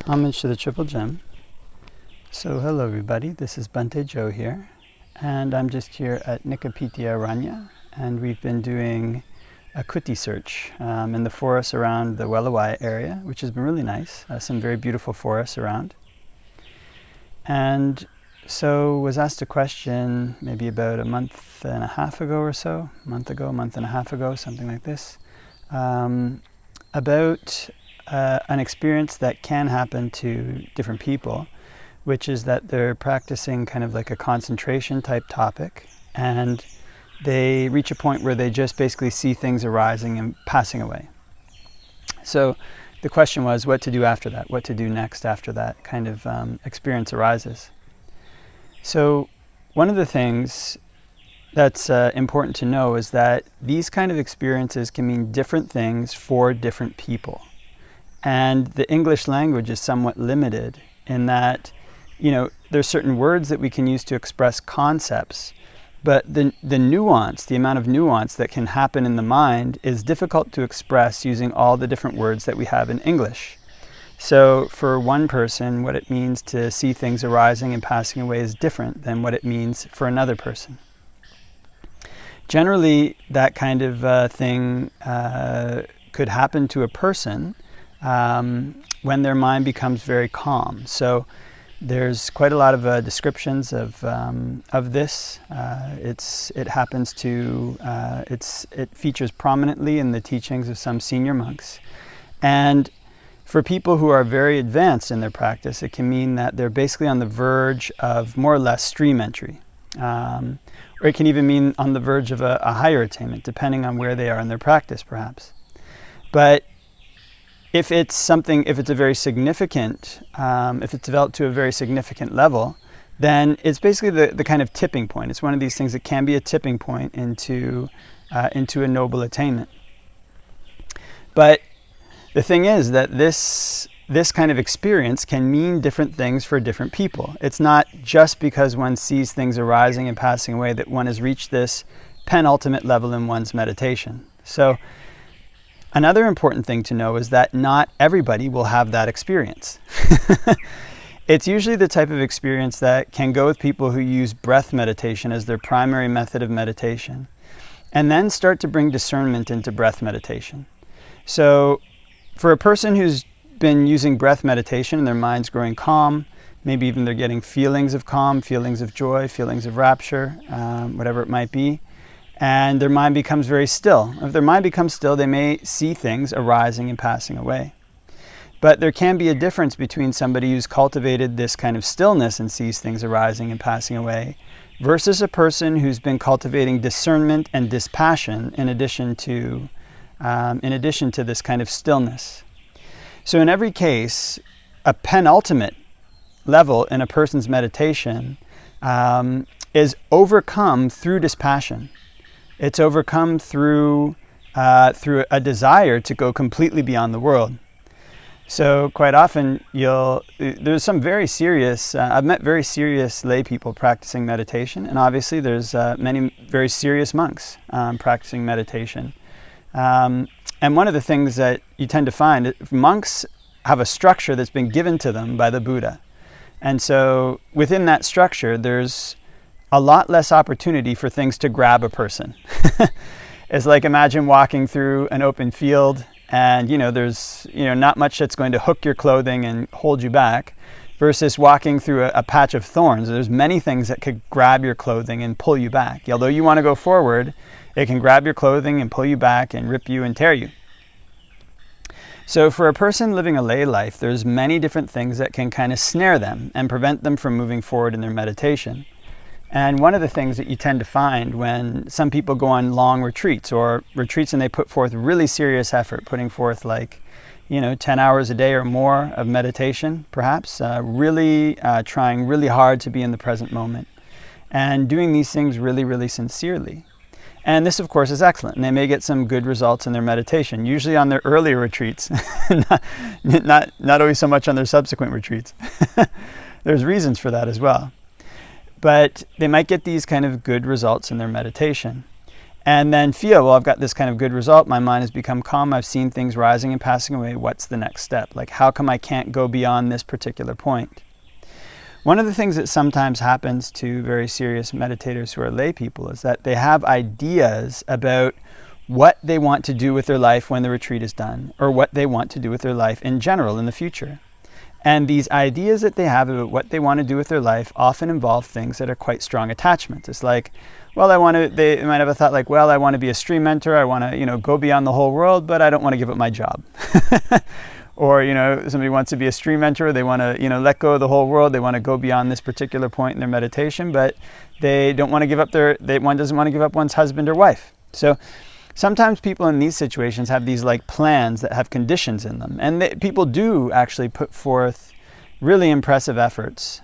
Homage to the Triple Gem. So hello everybody, this is Bhante Joe here, and I'm just here at Nikapitya Ranya, and we've been doing a kuti search in the forest around the Welawai area, which has been really nice. Some very beautiful forests around. And so was asked a question maybe about a month and a half ago or so, month and a half ago, something like this, about an experience that can happen to different people, which is that they're practicing kind of like a concentration type topic, and they reach a point where they just basically see things arising and passing away. So the question was what to do after that, what to do next after that kind of experience arises. So one of the things that's important to know is that these kind of experiences can mean different things for different people. And the English language is somewhat limited in that, there's certain words that we can use to express concepts, but the nuance, the amount of nuance that can happen in the mind is difficult to express using all the different words that we have in English. So for one person, what it means to see things arising and passing away is different than what it means for another person. Generally, that kind of thing could happen to a person when their mind becomes very calm. So there's quite a lot of descriptions of this. It features prominently in the teachings of some senior monks. And for people who are very advanced in their practice, it can mean that they're basically on the verge of more or less stream entry. Or it can even mean on the verge of a higher attainment, depending on where they are in their practice, perhaps. But if it's a very significant, if it's developed to a very significant level, then it's basically the kind of tipping point. It's one of these things that can be a tipping point into a noble attainment. But the thing is that this kind of experience can mean different things for different people. It's not just because one sees things arising and passing away that one has reached this penultimate level in one's meditation. So another important thing to know is that not everybody will have that experience. It's usually the type of experience that can go with people who use breath meditation as their primary method of meditation, and then start to bring discernment into breath meditation. So for a person who's been using breath meditation and their mind's growing calm, maybe even they're getting feelings of calm, feelings of joy, feelings of rapture, whatever it might be, and their mind becomes very still. If their mind becomes still, they may see things arising and passing away. But there can be a difference between somebody who's cultivated this kind of stillness and sees things arising and passing away versus a person who's been cultivating discernment and dispassion in addition to this kind of stillness. So in every case, a penultimate level in a person's meditation is overcome through dispassion. It's overcome through a desire to go completely beyond the world. So quite often there's some very serious, I've met very serious lay people practicing meditation, and obviously there's many very serious monks practicing meditation. And one of the things that you tend to find, monks have a structure that's been given to them by the Buddha. And so within that structure, there's a lot less opportunity for things to grab a person. It's like, imagine walking through an open field and, there's, not much that's going to hook your clothing and hold you back versus walking through a patch of thorns. There's many things that could grab your clothing and pull you back. Although you want to go forward, it can grab your clothing and pull you back and rip you and tear you. So for a person living a lay life, there's many different things that can kind of snare them and prevent them from moving forward in their meditation. And one of the things that you tend to find when some people go on long retreats and they put forth really serious effort, putting forth 10 hours a day or more of meditation, perhaps, really trying really hard to be in the present moment and doing these things really, really sincerely. And this, of course, is excellent. And they may get some good results in their meditation, usually on their earlier retreats, not always so much on their subsequent retreats. There's reasons for that as well. But they might get these kind of good results in their meditation. and then feel, well, I've got this kind of good result. My mind has become calm. I've seen things rising and passing away. What's the next step? Like, how come I can't go beyond this particular point? One of the things that sometimes happens to very serious meditators who are lay people is that they have ideas about what they want to do with their life when the retreat is done, or what they want to do with their life in general in the future. And these ideas that they have about what they want to do with their life often involve things that are quite strong attachments. It's like, well, they might have a thought like, well, I want to be a stream mentor. I want to, go beyond the whole world, but I don't want to give up my job. Or, somebody wants to be a stream mentor. They want to, let go of the whole world. They want to go beyond this particular point in their meditation, but they don't want to give up one doesn't want to give up one's husband or wife. So sometimes people in these situations have these like plans that have conditions in them. And people do actually put forth really impressive efforts,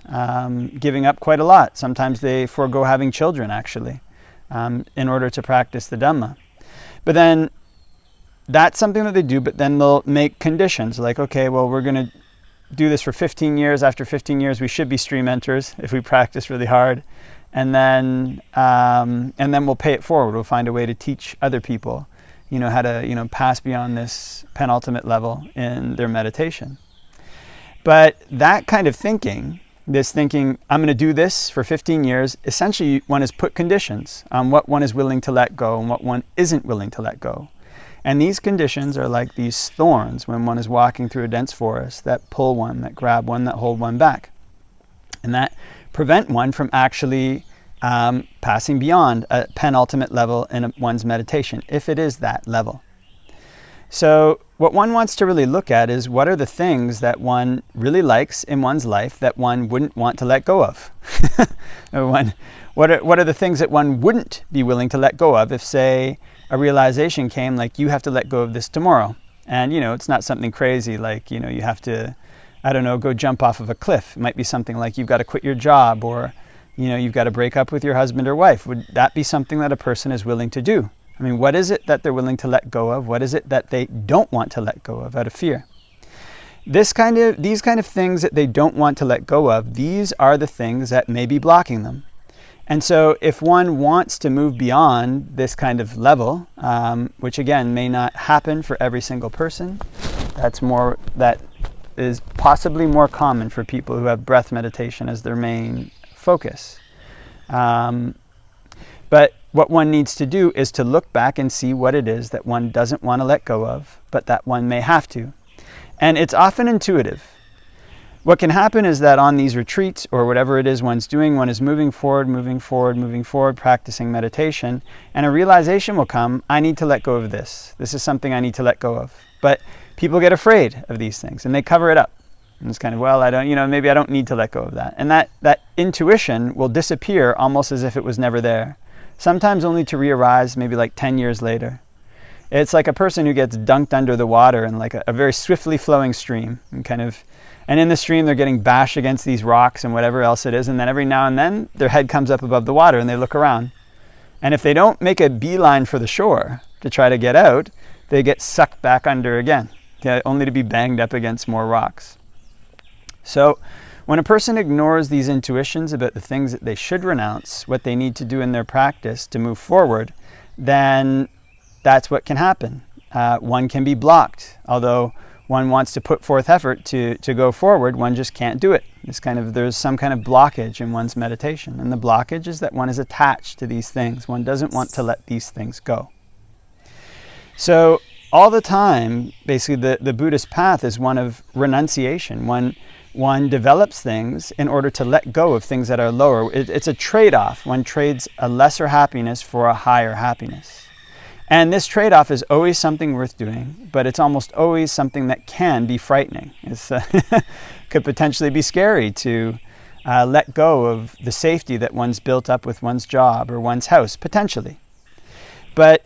giving up quite a lot. Sometimes they forego having children, actually, in order to practice the Dhamma. But then that's something that they do, but then they'll make conditions like, okay, well, we're going to do this for 15 years. After 15 years, we should be stream mentors if we practice really hard. And then we'll pay it forward. We'll find a way to teach other people, how to, pass beyond this penultimate level in their meditation. But that kind of thinking, I'm going to do this for 15 years, essentially one has put conditions on what one is willing to let go and what one isn't willing to let go. And these conditions are like these thorns when one is walking through a dense forest that pull one, that grab one, that hold one back. And that prevent one from actually passing beyond a penultimate level in one's meditation, if it is that level. So what one wants to really look at is what are the things that one really likes in one's life that one wouldn't want to let go of? What are the things that one wouldn't be willing to let go of if, say, a realization came like you have to let go of this tomorrow? And, it's not something crazy like, you have to, go jump off of a cliff. It might be something like you've got to quit your job, or, you've got to break up with your husband or wife. Would that be something that a person is willing to do? I mean, what is it that they're willing to let go of? What is it that they don't want to let go of out of fear? These kind of things that they don't want to let go of, these are the things that may be blocking them. And so if one wants to move beyond this kind of level, which again may not happen for every single person, that is possibly more common for people who have breath meditation as their main focus. But what one needs to do is to look back and see what it is that one doesn't want to let go of, but that one may have to. And it's often intuitive. What can happen is that on these retreats, or whatever it is one's doing, one is moving forward, practicing meditation, and a realization will come, I need to let go of this. This is something I need to let go of. But people get afraid of these things, and they cover it up. And it's kind of, well, maybe I don't need to let go of that. And that intuition will disappear almost as if it was never there. Sometimes only to re-arise maybe like 10 years later. It's like a person who gets dunked under the water in like a very swiftly flowing stream, and in the stream they're getting bashed against these rocks and whatever else it is, and then every now and then their head comes up above the water and they look around. And if they don't make a beeline for the shore to try to get out, they get sucked back under again, only to be banged up against more rocks. So when a person ignores these intuitions about the things that they should renounce, what they need to do in their practice to move forward, then that's what can happen. One can be blocked. Although one wants to put forth effort to go forward, one just can't do it. There's some kind of blockage in one's meditation. And the blockage is that one is attached to these things. One doesn't want to let these things go. So all the time, basically, the Buddhist path is one of renunciation. One develops things in order to let go of things that are lower. It's a trade-off. One trades a lesser happiness for a higher happiness. And this trade-off is always something worth doing, but it's almost always something that can be frightening. It could potentially be scary to let go of the safety that one's built up with one's job or one's house, potentially. But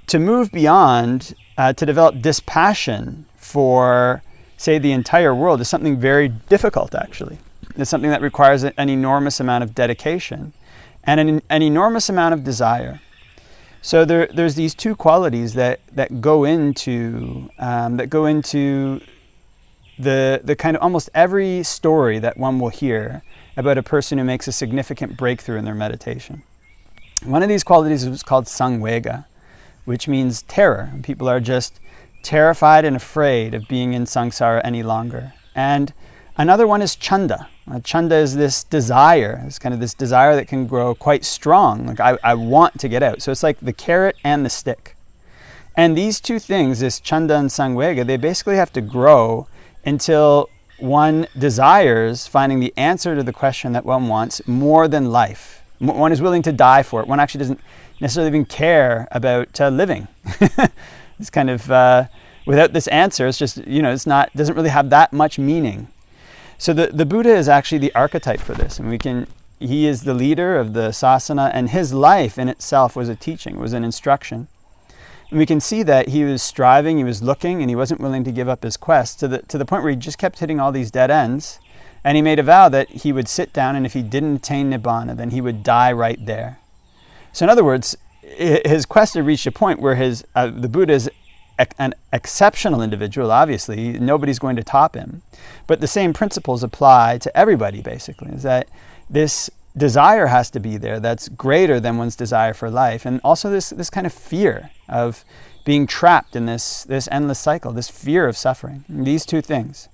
to move beyond, to develop dispassion for, say, the entire world is something very difficult, actually. It's something that requires an enormous amount of dedication and an enormous amount of desire. So there's these two qualities that go into the kind of almost every story that one will hear about a person who makes a significant breakthrough in their meditation. One of these qualities is called samvega, which means terror. People are just terrified and afraid of being in samsara any longer. And another one is chanda. Chanda is this desire. It's kind of this desire that can grow quite strong. Like I want to get out. So it's like the carrot and the stick. And these two things, this chanda and samvega, they basically have to grow until one desires finding the answer to the question that one wants more than life. One is willing to die for it. One actually doesn't necessarily even care about living. It's kind of, without this answer, it's just, doesn't really have that much meaning. So the Buddha is actually the archetype for this. And he is the leader of the sasana, and his life in itself was a teaching, was an instruction. And we can see that he was striving, he was looking, and he wasn't willing to give up his quest to the point where he just kept hitting all these dead ends. And he made a vow that he would sit down, and if he didn't attain Nibbana, then he would die right there. So in other words, his quest had reached a point where the Buddha is an exceptional individual, obviously. Nobody's going to top him. But the same principles apply to everybody, basically, is that this desire has to be there that's greater than one's desire for life. And also this kind of fear of being trapped in this endless cycle, this fear of suffering. These two things.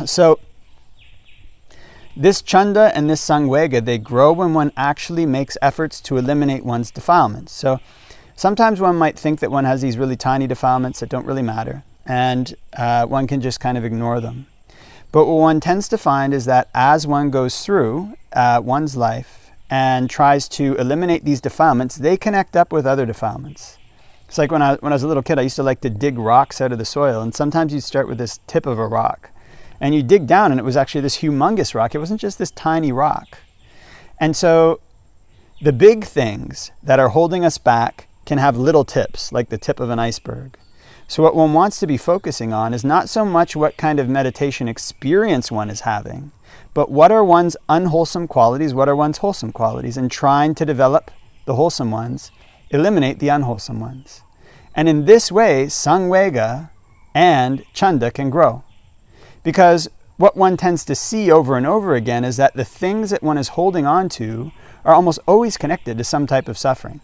So this chanda and this samvega, they grow when one actually makes efforts to eliminate one's defilements. So sometimes one might think that one has these really tiny defilements that don't really matter, and one can just kind of ignore them. But what one tends to find is that as one goes through one's life and tries to eliminate these defilements, they connect up with other defilements. It's like when I was a little kid, I used to like to dig rocks out of the soil, and sometimes you'd start with this tip of a rock. And you dig down, and it was actually this humongous rock. It wasn't just this tiny rock. And so the big things that are holding us back can have little tips, like the tip of an iceberg. So what one wants to be focusing on is not so much what kind of meditation experience one is having, but what are one's unwholesome qualities, what are one's wholesome qualities, and trying to develop the wholesome ones, eliminate the unwholesome ones. And in this way, samvega and chanda can grow. Because what one tends to see over and over again is that the things that one is holding on to are almost always connected to some type of suffering.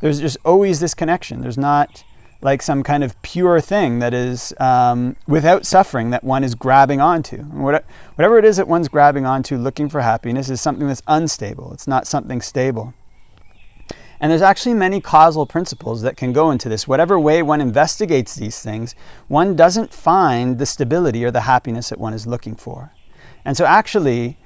There's just always this connection. There's not like some kind of pure thing that is without suffering that one is grabbing onto. Whatever it is that one's grabbing onto looking for happiness is something that's unstable. It's not something stable. And there's actually many causal principles that can go into this. Whatever way one investigates these things, one doesn't find the stability or the happiness that one is looking for. And so actually,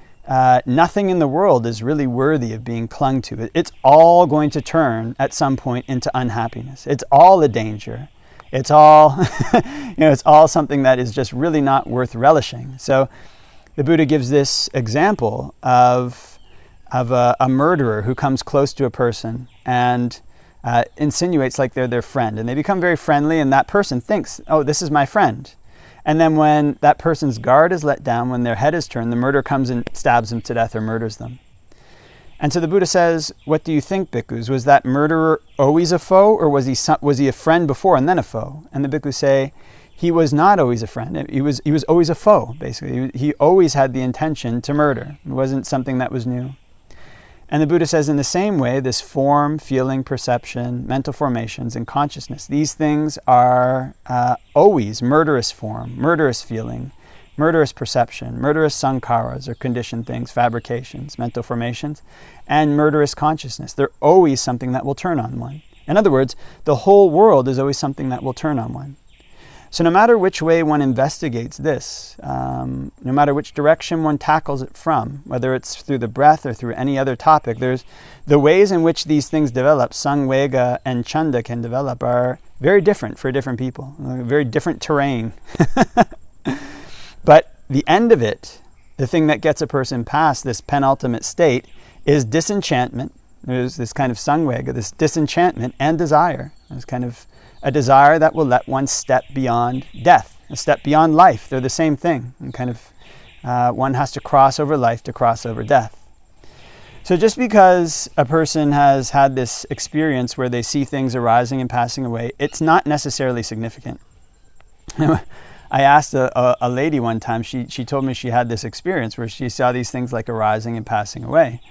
nothing in the world is really worthy of being clung to. It's all going to turn at some point into unhappiness. It's all a danger. It's all, it's all something that is just really not worth relishing. So the Buddha gives this example of a murderer who comes close to a person and insinuates like they're their friend. And they become very friendly, and that person thinks, oh, this is my friend. And then when that person's guard is let down, when their head is turned, the murderer comes and stabs them to death or murders them. And so the Buddha says, what do you think, bhikkhus? Was that murderer always a foe, or was he a friend before and then a foe? And the bhikkhus say, he was not always a friend. He was always a foe, basically. He always had the intention to murder. It wasn't something that was new. And the Buddha says in the same way, this form, feeling, perception, mental formations, and consciousness, these things are always murderous form, murderous feeling, murderous perception, murderous sankharas, or conditioned things, fabrications, mental formations, and murderous consciousness. They're always something that will turn on one. In other words, the whole world is always something that will turn on one. So no matter which way one investigates this, no matter which direction one tackles it from, whether it's through the breath or through any other topic, there's the ways in which these things develop, samvega and chanda can develop, are very different for different people, very different terrain. But the end of it, the thing that gets a person past this penultimate state, is disenchantment. There's this kind of samvega, this disenchantment and desire. There's kind of a desire that will let one step beyond death, a step beyond life. They're the same thing. And kind of one has to cross over life to cross over death. So just because a person has had this experience where they see things arising and passing away, it's not necessarily significant. I asked a lady one time, she told me she had this experience where she saw these things like arising and passing away.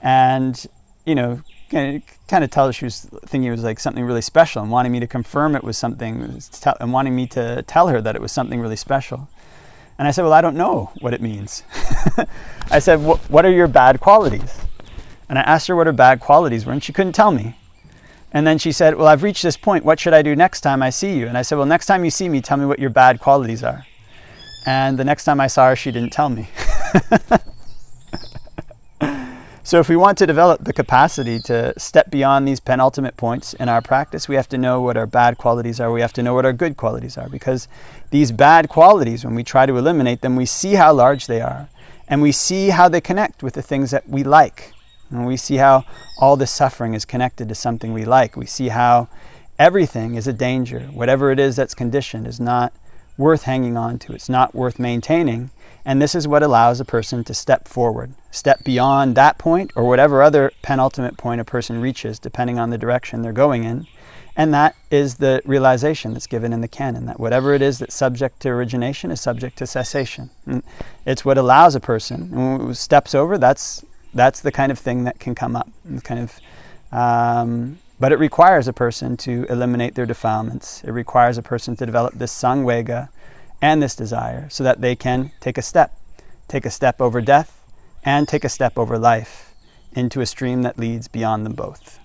And kind of tell she was thinking it was like something really special and wanting me to confirm it was something, and wanting me to tell her that it was something really special. And I said, well, I don't know what it means. I said, what are your bad qualities? And I asked her what her bad qualities were, and she couldn't tell me. And then she said, well, I've reached this point. What should I do next time I see you? And I said, well, next time you see me, tell me what your bad qualities are. And the next time I saw her, she didn't tell me. So if we want to develop the capacity to step beyond these penultimate points in our practice, we have to know what our bad qualities are. We have to know what our good qualities are, because these bad qualities, when we try to eliminate them, we see how large they are, and we see how they connect with the things that we like. And we see how all this suffering is connected to something we like. We see how everything is a danger. Whatever it is that's conditioned is not worth hanging on to. It's not worth maintaining. And this is what allows a person to step forward, step beyond that point or whatever other penultimate point a person reaches, depending on the direction they're going in. And that is the realization that's given in the canon, that whatever it is that's subject to origination is subject to cessation. And it's what allows a person, and when it steps over, that's the kind of thing that can come up. But it requires a person to eliminate their defilements. It requires a person to develop this samvega and this desire, so that they can take a step over death and take a step over life into a stream that leads beyond them both.